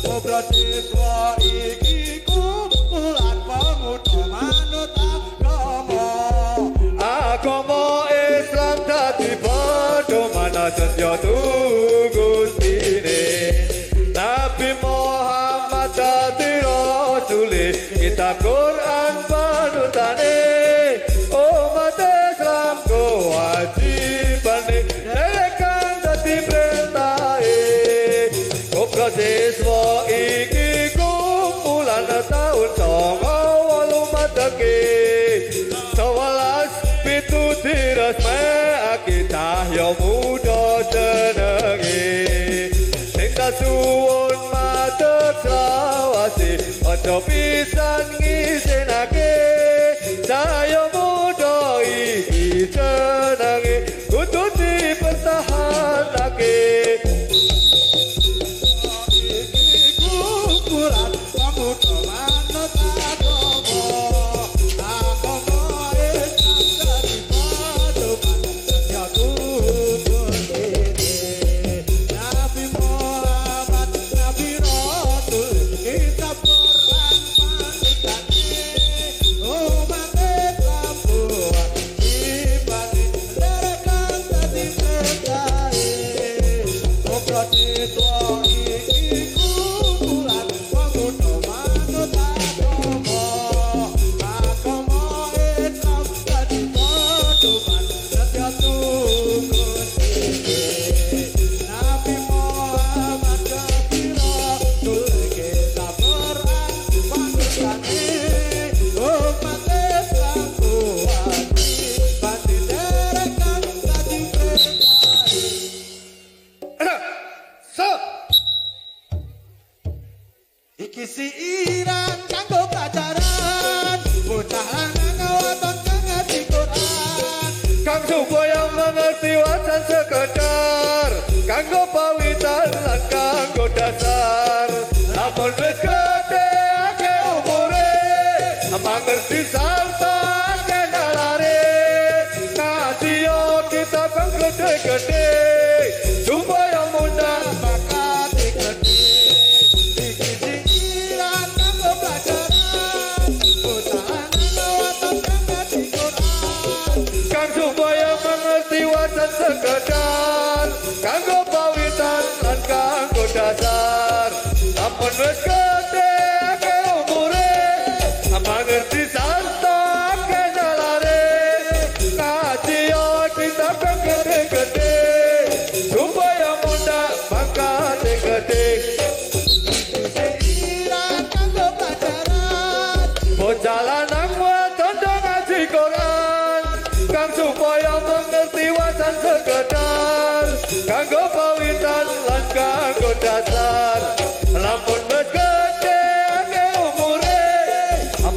Ngobrol siswa iki kumpulan pemuda manut agama Islam dadi pedoman setya Gustine Nabi Muhammad dadi rasule kitab Quran panutane umat Islam kewajibane nelekan dadi perintahe ngobrol siswa iki kumpulan tahun 2008 pitu diresmekake cahya muda jenenge sing kasuwun madhep selawase aja pisan ngisinake cahya muda iki jenenge kudu dipertahanake iki kumpulan pemuda manut iki siiran kanggo pelajaran bocah lanang waton kang ngerti Quran kang supaya mengerti wacan sekedar kanggo pawitan lan kanggo dasar lamun wis gedhe ake umure mangerti sarta kenalare ngaji yo kitab kang gedhe-gedhe supaya mudah bakat gedhe sekedar kanggo pawitan lan kanggo dasar ampun wis gedhe ake umure mangerti sarta kenalare ngaji yo kitab kang gedhe-gedhe supaya mudah bakat gedhe iran kanggo pelajaran bocah lanang wadon ngaji Quran kang supaya mengerti wacan sekedar kanggo pawitan lan kanggo dasar lampun wis gedhe ake umure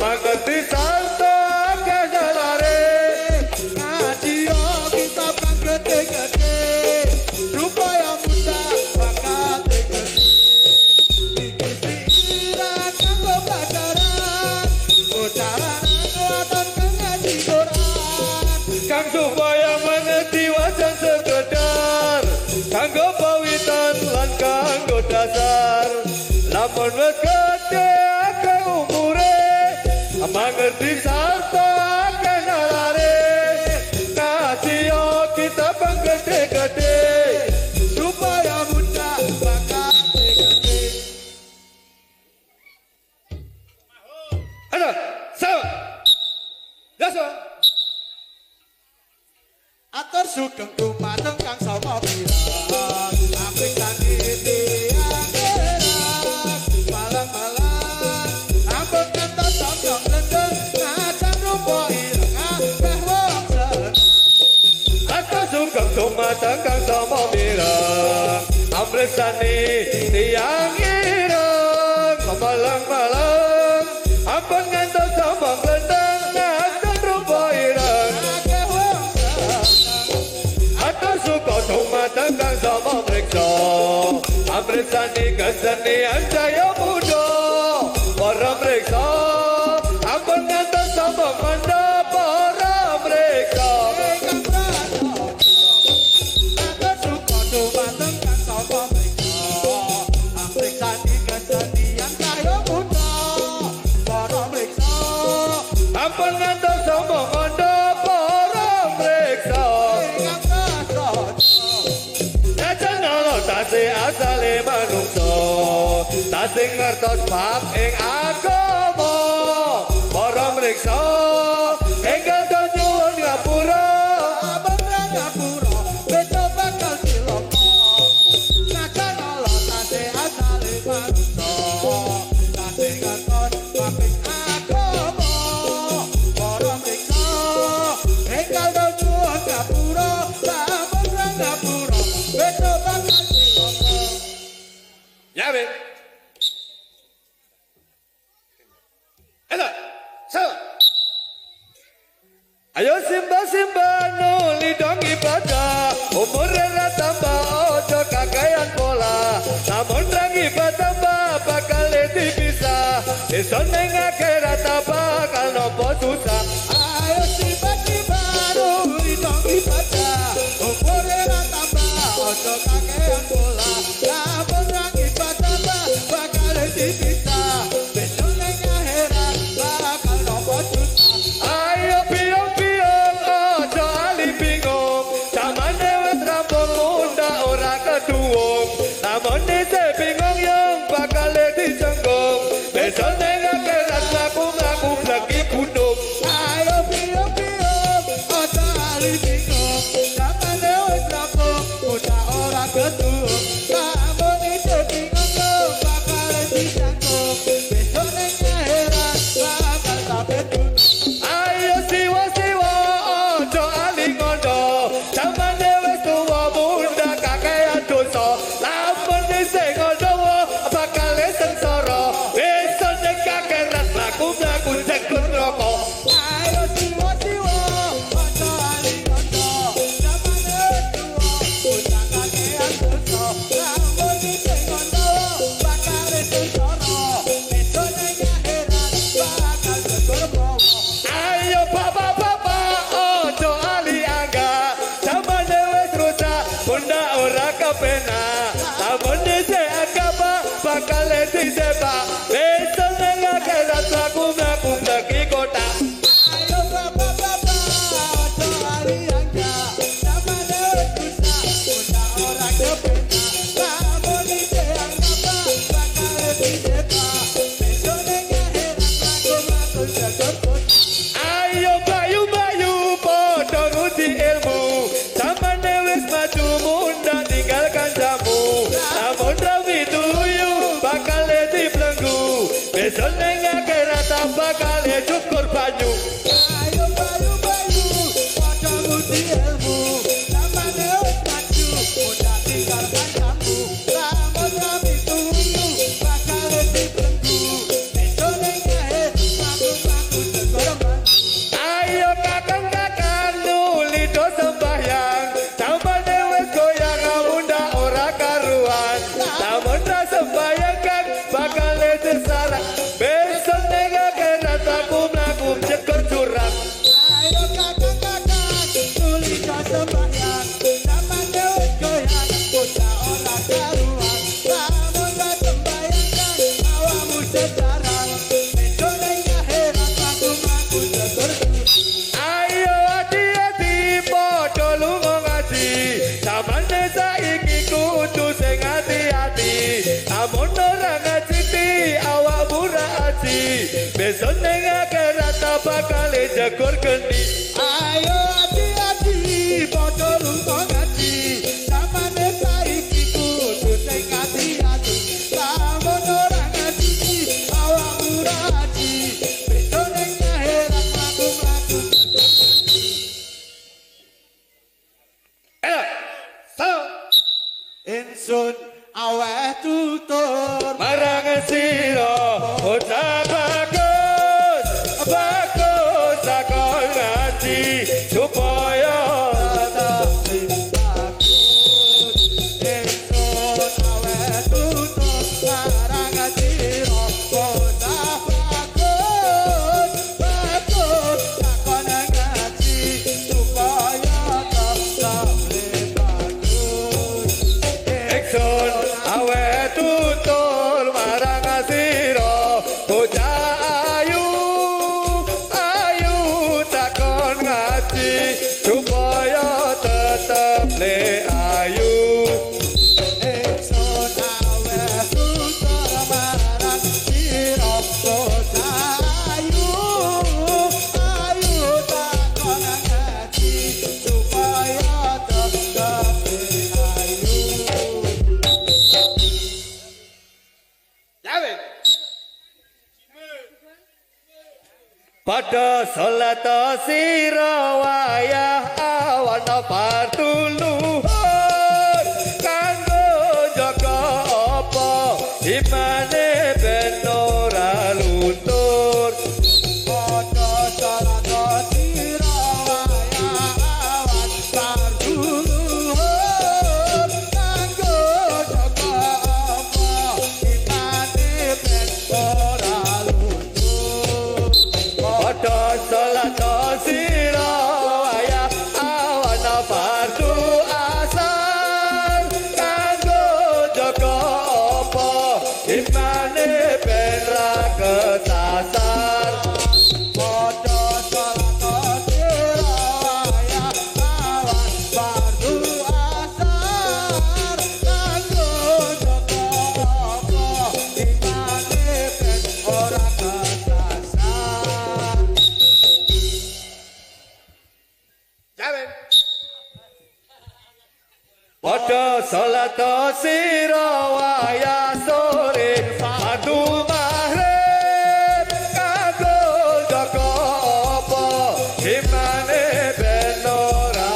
mangerti sarta kenalare ngaji yo kitab kang gedhe-gedhe supaya mudah bakat gedhe pikiran kanggo pelajaran bocah lanang wadon kang ngaji Quran kang supaya mengerti wacan sekedar kanggo pawitan lan kanggo dasar lamun wis gedhe ake umure mangerti sarta kenalare ngaji yo kitab kang gedhe-gedhe supaya mudah bakat gedhe ada sama dasa atur sugeng dumateng kang sama pirang apik kanthi akhirat malang-malang ampun kantos sangga lendeng ngajak rupa ireng akeh wong seneng atur sugeng dumateng kang sama pirang amresani tiyang ireng malang-malang ampun kantos sangga lendeng ngajak rupa ireng dumateng kang sama mreksa amresani kesenian jaya muda para mreksa ampun ngantos sama mandha para mreksa atur suka dumateng kang sama mreksa amresani kesenian tak sing ngertos bab ing agama para mriksa enggal nyuwun ngapura Abang ngapura beda bakal cilaka najan ala tase asale manungsa tase ngertos bab ing agama para mriksa enggal nyuwun ngapura abang ngapura beda bakal cilaka. Ya be. Ayo simba nuli dong ibadah umurnya tambah ojo kakayan pola namun rang ibadah bakal dipisah besok neng akhirat bakal nopo susah. Ayo tiba-tiba nuli dong ibadah umurnya tambah ojo kakayan pola namun rang ibadah bakal dipisah besok neng akhirat bakal nopo susah. Ayo piung-piung ojo ali bingung zamane wis rampung munda ora keduwung namun dise bingung yang bakal dicenggung besok neng akhirat ngaku lagi gunung. Ayo piung-piung ojo ali bingung zamane wis rampung munda ora keduwung namun dise bingung bakal dicenggung besok neng akhirat bakal sampe gunung. Ayo siwa-siwa ojo ali ngono zamane wis tuwa munda kakean dosa lamun dise ngono bakal sengsara besok neng akhirat ngaku cekel rokok. Ayo siwa-siwa ojo ali ngono zamane wis tuwa munda kakean dosa lamun dise ngono bakal sengsara besok neng akhirat bakal cekel. Ayo bapak-bapak ojo ali angga zamane wis rusak bunda ora kepenak lamun dise agama bakal disepak besok neng akhirat ngaku lagi kota. Ayo bapak-bapak ojo ali angga zamane wis rusak bunda ora kepenak lamun dise agama bakal disepak besok neng akhirat ngaku cekel. Ayo bayu-bayu podo nguji ilmu zamane wis maju munda tinggalkan jamu namun rawi tuyu bakal dibelenggu besok neng akhirat bakal cukur banyu. Ayo bayu-bayu padha nguji ilmu zamane wis maju udah tinggalkan jamu lamun rabi tuyu bakal dibelenggu besok ning akhirat ngaku cekel. Ayo kakang-kakang nuli do sembahyang zamane wis goyang munda ora karuan namun ra sembahyang kan bakal sesarang besok neng akhirat aku mlaku cekel jurang. Ayo kakang-kakang tuli do sembahyang zamane wis goyang udah ora karuan lamun ra sembahyang kan awakmu sejarang besok ning akhirat ngaku cekel. Ayo hati-hati podo lunga ngaji zamane saiki kudu sing hati-hati amun ora ngaji awakmu ra aji besok ning akhirat bakal jegur geni. Ayo hati-hati padha lunga ngaji zamane saiki kudu sing hati-hati lamun ora ngaji awakmu ora aji besok ning akhirat ngaku Insun aweh tutur Marang sira ucap bagus bagus takon ngaji supaya tetap bagus. Insun aweh tutur marang sira ucap bagus bagus takon ngaji supaya tetap bagus. Ekson awe tutur marang sira bocah ayu ayu takon ngaji supaya tetep le ayu. Insun aweh tutur Jamin. Pada salat sira wayah awan partuluhur kanggo jaga apa imane ben ora luntur. Pada salat sira wayah awan partuluhur kanggo jaga apa imane ben ora luntur. Pada salat sira wayah awan fardu asar kanggo jaga apa imane ben ra kesasar. Pada salat sira wayah awan fardu asar kanggo jaga apa imane ben ora kesasar. Jamin. Pada salat sira wayah sore fardu maghrib kanggo jaga apa imane ben ora.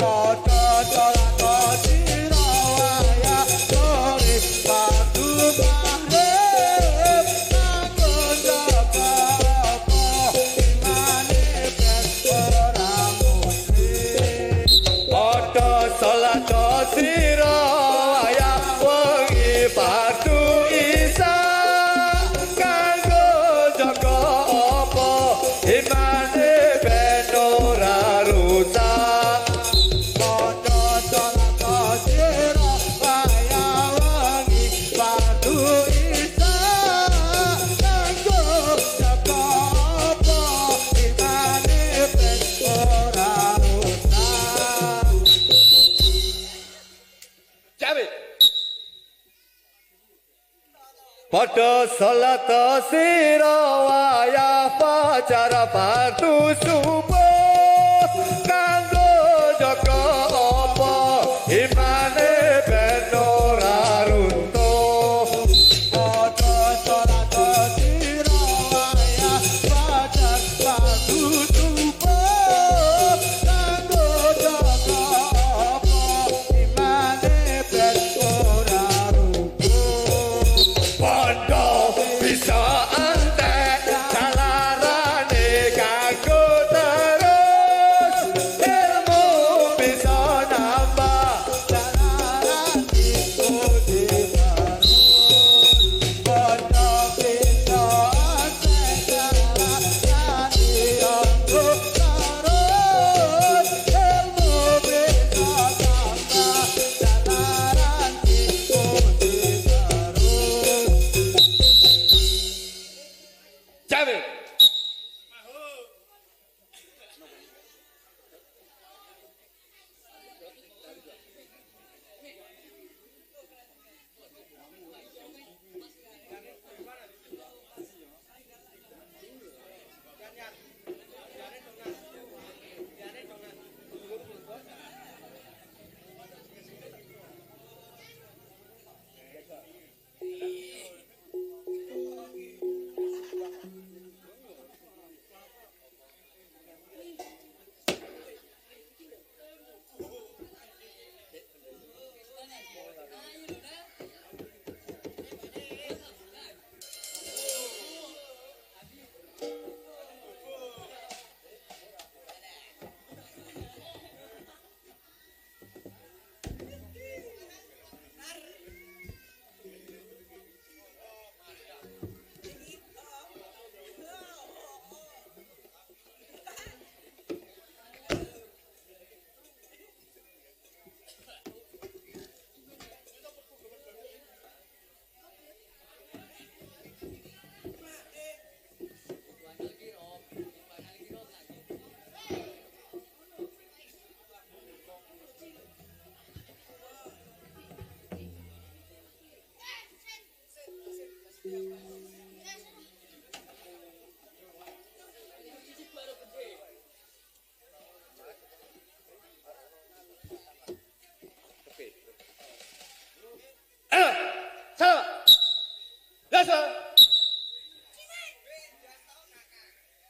Pada salat sira wayah sore fardu maghrib kanggo jaga apa imane ben ora muslim. Pada salat sira wayah wengi fardu isa kanggo jaga apa imane ben ora rusak. Pada salat sira wayah wengi fardu isa kanggo jaga apa imane ben ora rusak. Jamin. Pada salat sira wayah fajar fardu subuh kanggo jaga apa imane ben ora runtuh. Pada salat sira wayah fajar fardu subuh kanggo jaga apa imane ben ora rubuh. Pondo bisa entek salarane kanggo terus ilmu bisa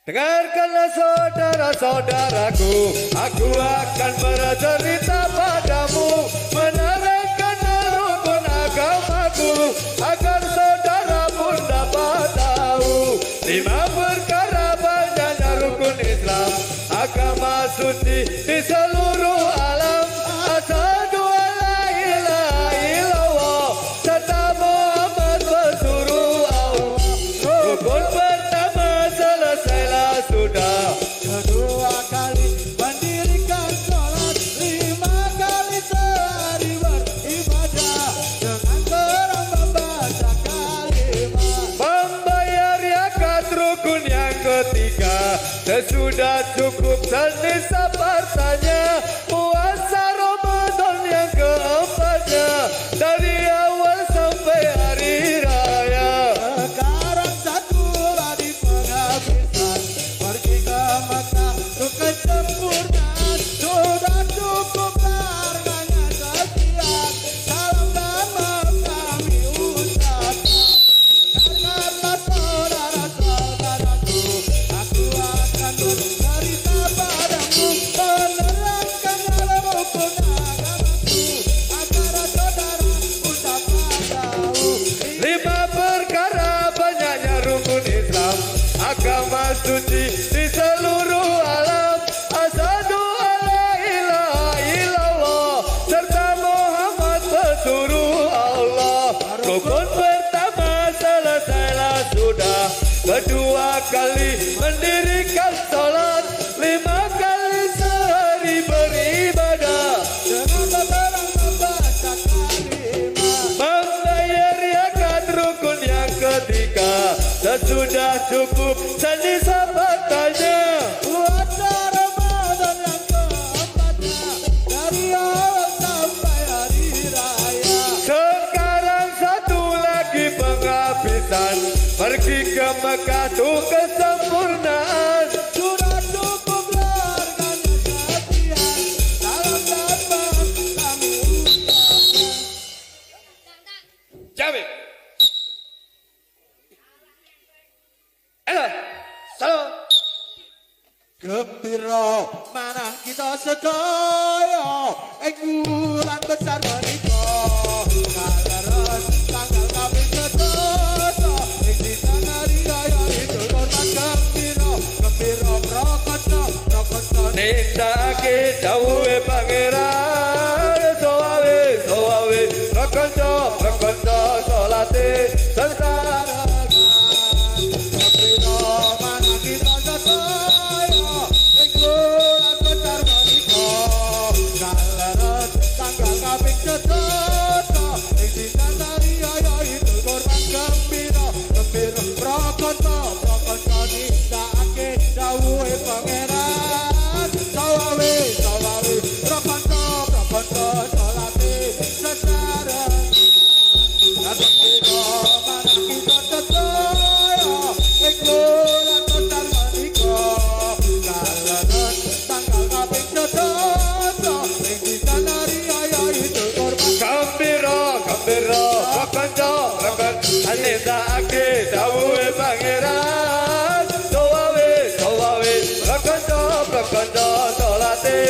Dengarkanlah saudara-saudaraku, aku akan bercerita padamu, menerangkan rukun agamaku, agar saudara pun dapat tahu. 5 perkara banyaknya rukun Islam, agama suci di seluruh alam. Asyhadu alla ilaha illallah, serta Muhammad pesuruh Allah. Rukun pertama selesailah sudah. Kedua kali mendirikan sholat, 5 kali sehari beribadah dengan terang membaca kalimat. Membayar zakat rukun yang ketiga, sesudah cukup senisab hartanya. Puasa Ramadan yang keempatnya, dari awal sampai hari raya. Sekarang satu lagi penghabisan, pergi ke Mekah untuk kesempurnaan. Sudah cukup harganya sekian, salam dan maaf kami ucapkan. Dengarkanlah saudara-saudaraku, aku akan bercerita padamu, menerangkan rukun agamaku, agar saudara pun dapat tahu. 5 perkara banyaknya rukun Islam, agama suci di seluruh alam. Asyhadu alla ilaha illallah, serta Muhammad pesuruh Allah. Rukun pertama selesailah sudah. Kedua kali mendirikan sholat, 5 kali sehari beribadah Dengan terang membaca kalimat. membayar zakat rukun yang ketiga, sesudah cukup senisab hartanya. Puasa Ramadan yang keempatnya, dari awal sampai hari raya. Sekarang satu lagi penghabisan, pergi ke Mekah tuh kesempurnaan. Sudah cukup harganya sekian, salam dan maaf kami ucapkan. Jamin. Salam. Gembira mana kita sedaya, bulan besar menikah. Kaleres tanggal kami sedoso, di sana raya itu korban gembira. Gembira rokoco. Nindake dawuhe pangeran, soawe rekonco salate sesara. Gembira mana kita sedaya, bulan besar menikah. Kaleres tanggal kami sedoso, di sana raya itu korban gembira. Gembira rokoco nindake dawuhe pangeran. Sawawe rokoco salate sesara. Gembira mana kita sedaya, bulan besar menikah. Kaleres tanggal kaping sedoso, di sana raya itu korban. Gembira rekonco nindake dawuhe pangeran, soawe rekonco salate.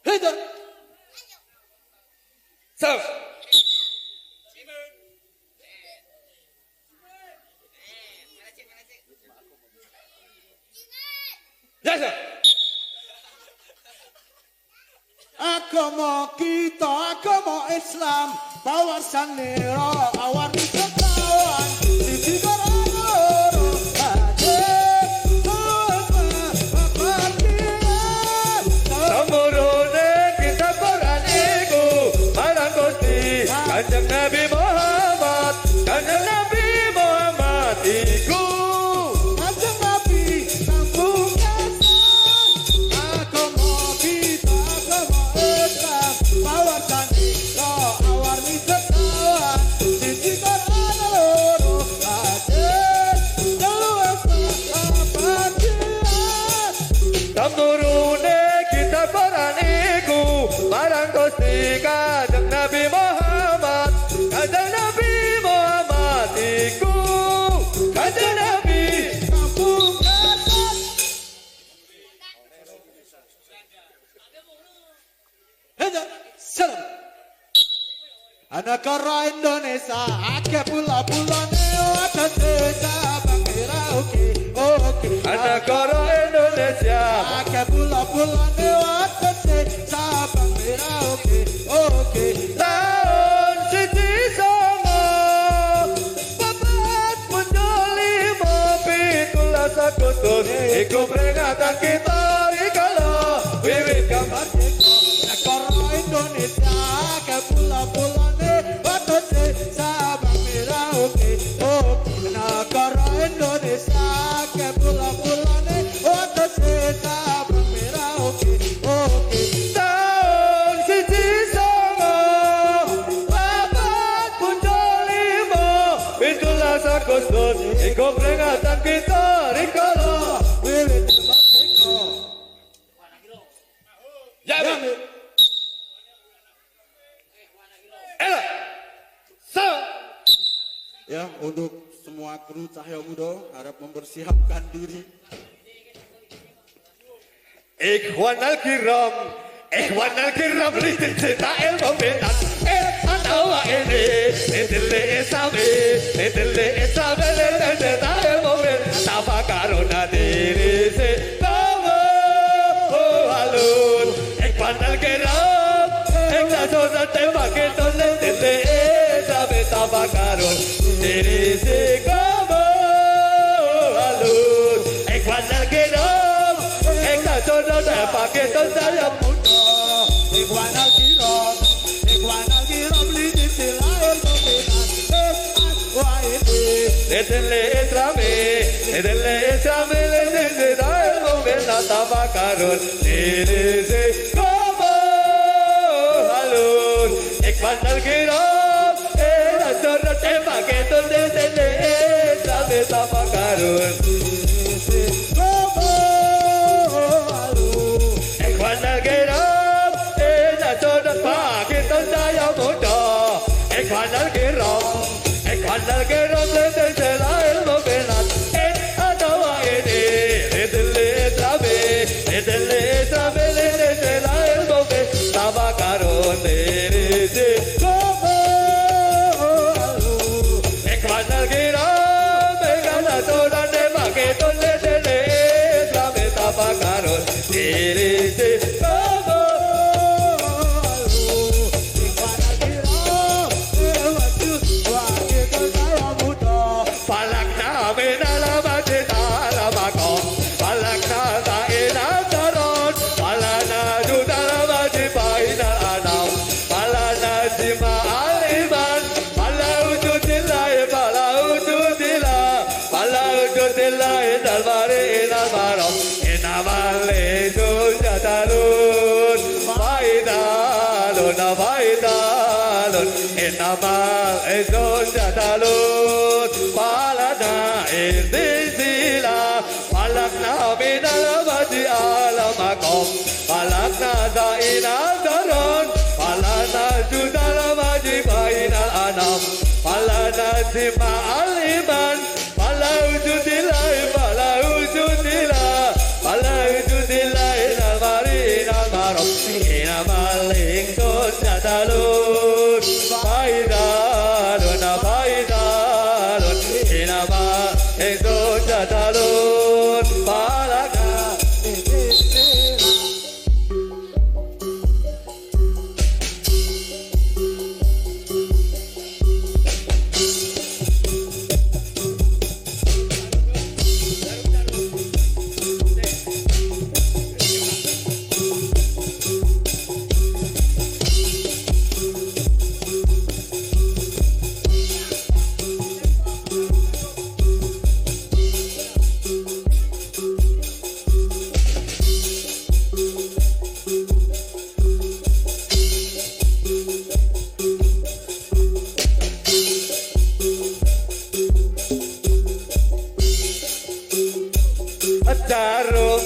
Hidup. Sam. Yes, sir. Agama kita, agama Islam, bawasan nira awarni sekawan, sisi kororo, Samurune kita Quran iku marang Gusti Kanjeng Nabi Muhammad, Kanjeng Nabi Muhammad iku Kanjeng Nabi sambung kesan. Agama kita, agama Islam, bawasan nira awarni sekawan, sisi kororo. Samurune kita paraniku marang Gusti Kanjeng Nabi Muhammad. Kanjeng Nabi Muhammad iku Kanjeng Nabi kampung Ketan. Heda, salam. Negara Indonesia, akeh pula-pulane ada desa bangkira oke. Negara Indonesia, akeh pula-pulane ada desa bangkira oke. Tahun siji songo papat menjoli pitulas Agustus iku peringatan kita rikala wiwit Merdeka, negara Indonesia, akeh pula-pulane ada desa bangkira oke. Negara Indonesia, akeh pula-pulane ada desa bangkira oke. tahun siji songo papat menjoli pitulas Agustus iku peringatan kita rikala Wiwit merdeka. Ya, Ya, untuk semua kru Cahaya Muda harap mempersiapkan diri. Ikhwan al-kiram lidin cinta ilmu minat anawa ini lidili islami lidin cinta ilmu minat tanpa karuna diri si kamu halun ikhwan al-kiram ikhwan al-kiram tembak itu lidili islami tanpa karun diri si kamu halun ikhwan al-kiram Jodoh pakai saya Muda, Ikhwan al-kiram lidin silahir pembinaan. Lidili islami lidin silahir pembinaan tanpa karun diri si kamu halun ikhwan al-kiram jodoh pakai lidili islami tanpa karun Ikhwan al-kiram lidin silahir pembinaan anawa ini lidili islami lidin silahir pembinaan tanpa karun diri si kamu ikhwan al-kiram jodoh pakai lidili islami tanpa karun diri si kamu Inamal ezon jadalun palana izdizila palakna minal wadi alamakom palakna zaina daron palana judal wadi bainal anam palana sima aliman palau judilai inal mari inal marom inamal ezon jadalun Faidalun inama itu jadalun palaka Jarum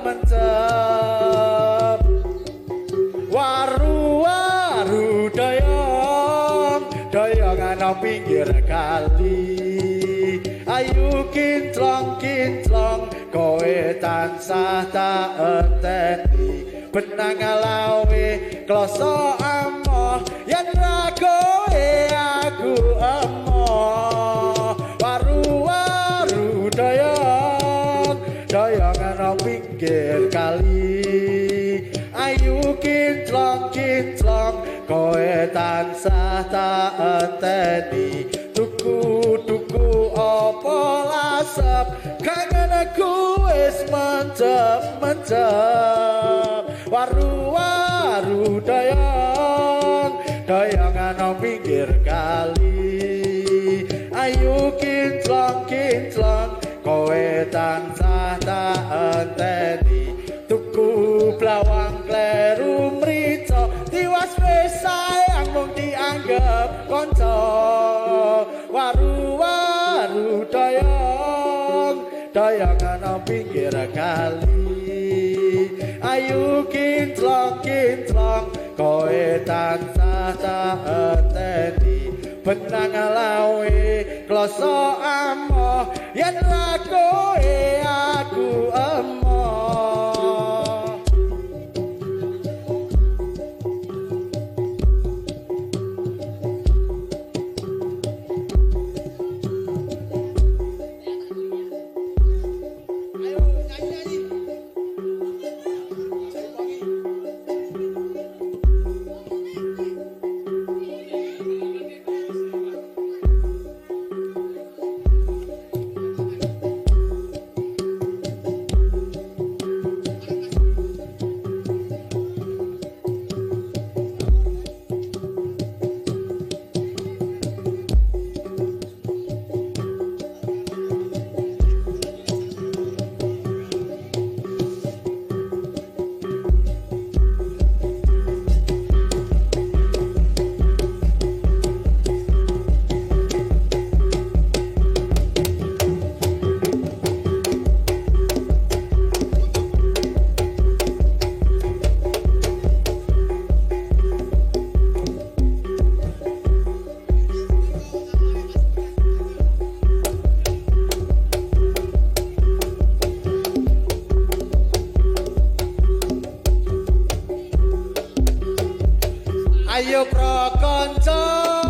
mencep waru-waru doyong ana pinggir kali ayu kinclong kowe tansah tak enteni benang lawe kloso amoh yen ra kowe aku emoh waru-waru doyong ana pinggir kali ayu kinclong kowe tansah tak enteni tuku apa lasep kangen aku wis mencep waru-waru doyong ana pinggir kali ayu kinclong kowe tansah tak enteni tuku blawang kleru mrica tiwas wis sayang mung dianggep kanca waru-waru doyong ana pinggir kali ayu kinclong kowe tansah tak enteni benang lawe kloso amoh yen ra kowe aku emoh. Ayo pro kanca